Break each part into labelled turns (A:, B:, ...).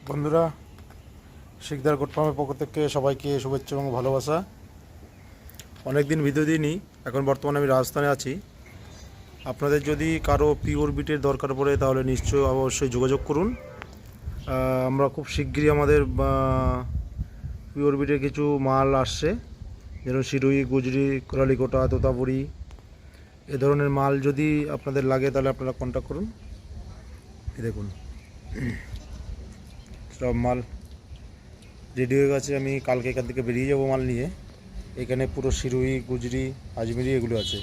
A: বন্ধুরা, শিকদার গোট ফার্মের পক্ষ থেকে সবাইকে শুভেচ্ছা এবং ভালোবাসা। অনেক দিন ভিডিও দিইনি, এখন বর্তমানে আমি রাজস্থানে আছি। আপনাদের যদি কারো পিওর বিটের দরকার পড়ে তাহলে নিশ্চয়ই অবশ্যই যোগাযোগ করুন। আমরা খুব শিগগিরই আমাদের পিওর বিটের কিছু মাল আসছে, যেমন সিরুই, গুজরি, কোরালিকোটা, তোতাপুরি এ ধরনের মাল যদি আপনাদের লাগে তাহলে আপনারা কন্ট্যাক্ট করুন। এই দেখুন সব মাল রেডি হয়ে গেছে। আমি কালকে এখান থেকে বেরিয়ে যাব মাল নিয়ে। এখানে পুরো সিরুই, গুজরি, আজমিরি এগুলো আছে।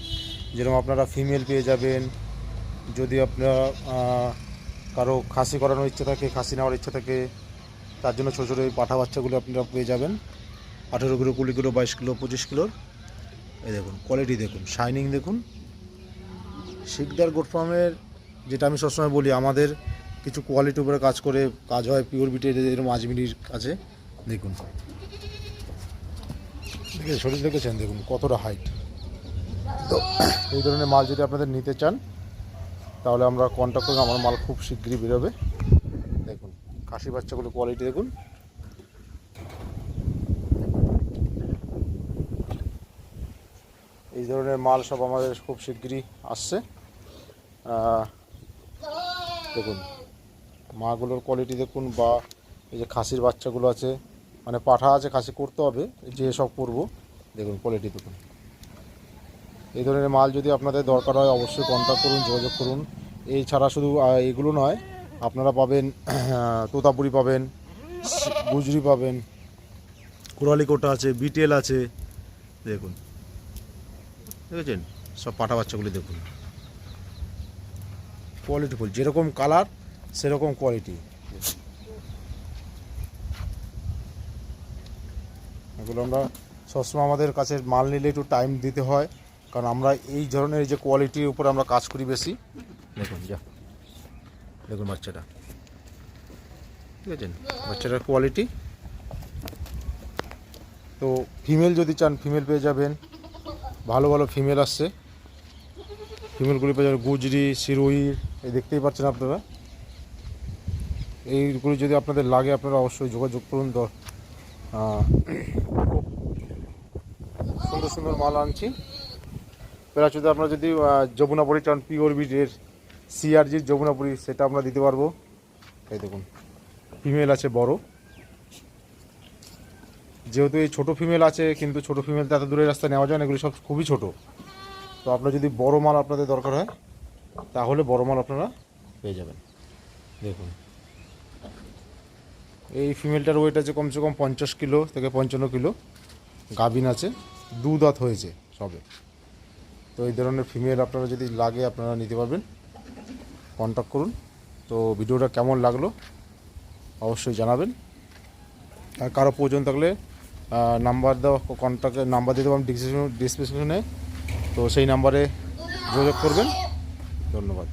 A: যেরকম আপনারা ফিমেল পেয়ে যাবেন। যদি আপনারা কারো খাসি করানোর ইচ্ছা থাকে, খাসি নেওয়ার ইচ্ছা থাকে, তার জন্য ছোটো ছোটো এই পাঠা বাচ্চাগুলো আপনারা পেয়ে যাবেন। 18 কিলো, 20 কিলো, 22 কিলো, 25 কিলোর। এই দেখুন কোয়ালিটি দেখুন, শাইনিং দেখুন। শিকদার গোট ফার্মের যেটা আমি সবসময় বলি, আমাদের কিছু কোয়ালিটির উপরে কাজ হয় পিওর বিটের, এরকম আজমিরির কাছে। দেখুন শরীর দেখেছেন, দেখুন কতটা হাইট। তো এই ধরনের মাল যদি আপনাদের নিতে চান তাহলে আমরা কন্ট্যাক্ট করুন, আমার মাল খুব শীঘ্রই বেরোবে। দেখুন খাসি বাচ্চাগুলো কোয়ালিটি দেখুন। এই ধরনের মাল সব আমাদের খুব শীঘ্রই আসছে। দেখুন মাগুলোর কোয়ালিটি দেখুন, বা এই যে খাসির বাচ্চাগুলো আছে, মানে পাঠা আছে, খাসি করতে হবে, যে সব করবো। দেখুন কোয়ালিটি দেখুন। এই ধরনের মাল যদি আপনাদের দরকার হয় অবশ্যই কন্ট্যাক্ট করুন, যোগাযোগ করুন। এই ছাড়া শুধু এগুলো নয়, আপনারা পাবেন তোতাপুরি পাবেন, গুজরি পাবেন, কোরালিকোটা আছে, বিটেল আছে। দেখুন দেখেছেন সব পাঠা বাচ্চাগুলি দেখুন, কোয়ালিটিফুল, যেরকম কালার সেরকম কোয়ালিটি। এগুলো আমরা সবসময় আমাদের কাছে মাল নিলে একটু টাইম দিতে হয়, কারণ আমরা এই ধরনের যে কোয়ালিটির উপর আমরা কাজ করি বেশি। দেখুন দেখুন বাচ্চাটা, ঠিক আছে, বাচ্চাটার কোয়ালিটি। তো ফিমেল যদি চান ফিমেল পেয়ে যাবেন, ভালো ভালো ফিমেল আসছে। ফিমেলগুলি পেয়ে যাবেন গুজরি, সিরুইর, এই দেখতেই পাচ্ছেন আপনারা। এইগুলি যদি আপনাদের লাগে আপনারা অবশ্যই যোগাযোগ করুন। সুন্দর সুন্দর মাল আনছি। প্লাস যদি আপনারা যদি যমুনাপুরি চান, পিওর বিটের সিআরজির যমুনাপুরি, সেটা আমরা দিতে পারবো। এই দেখুন ফিমেল আছে বড়, যেহেতু এই ছোটো ফিমেল আছে, কিন্তু ছোটো ফিমেল তো এত দূরের রাস্তা নেওয়া যায় না, এগুলি সব খুবই ছোটো। তো আপনার যদি বড় মাল আপনাদের দরকার হয় তাহলে বড় মাল আপনারা পেয়ে যাবেন। দেখুন এই ফিমেলটার ওয়েট আছে কমসে কম 50 কিলো থেকে 55 কিলো, গাভিন আছে, 2 দাঁত হয়েছে সবে। তো এই ধরনের ফিমেল আপনারা যদি লাগে আপনারা নিতে পারবেন, কন্ট্যাক্ট করুন। তো ভিডিওটা কেমন লাগলো অবশ্যই জানাবেন। আর কারো প্রয়োজন থাকলে নাম্বার দেওয়া, কন্ট্যাক্টের নাম্বার দিয়ে দেবো আমি ডিসক্রিপশনে, তো সেই নাম্বারে যোগাযোগ করবেন। ধন্যবাদ।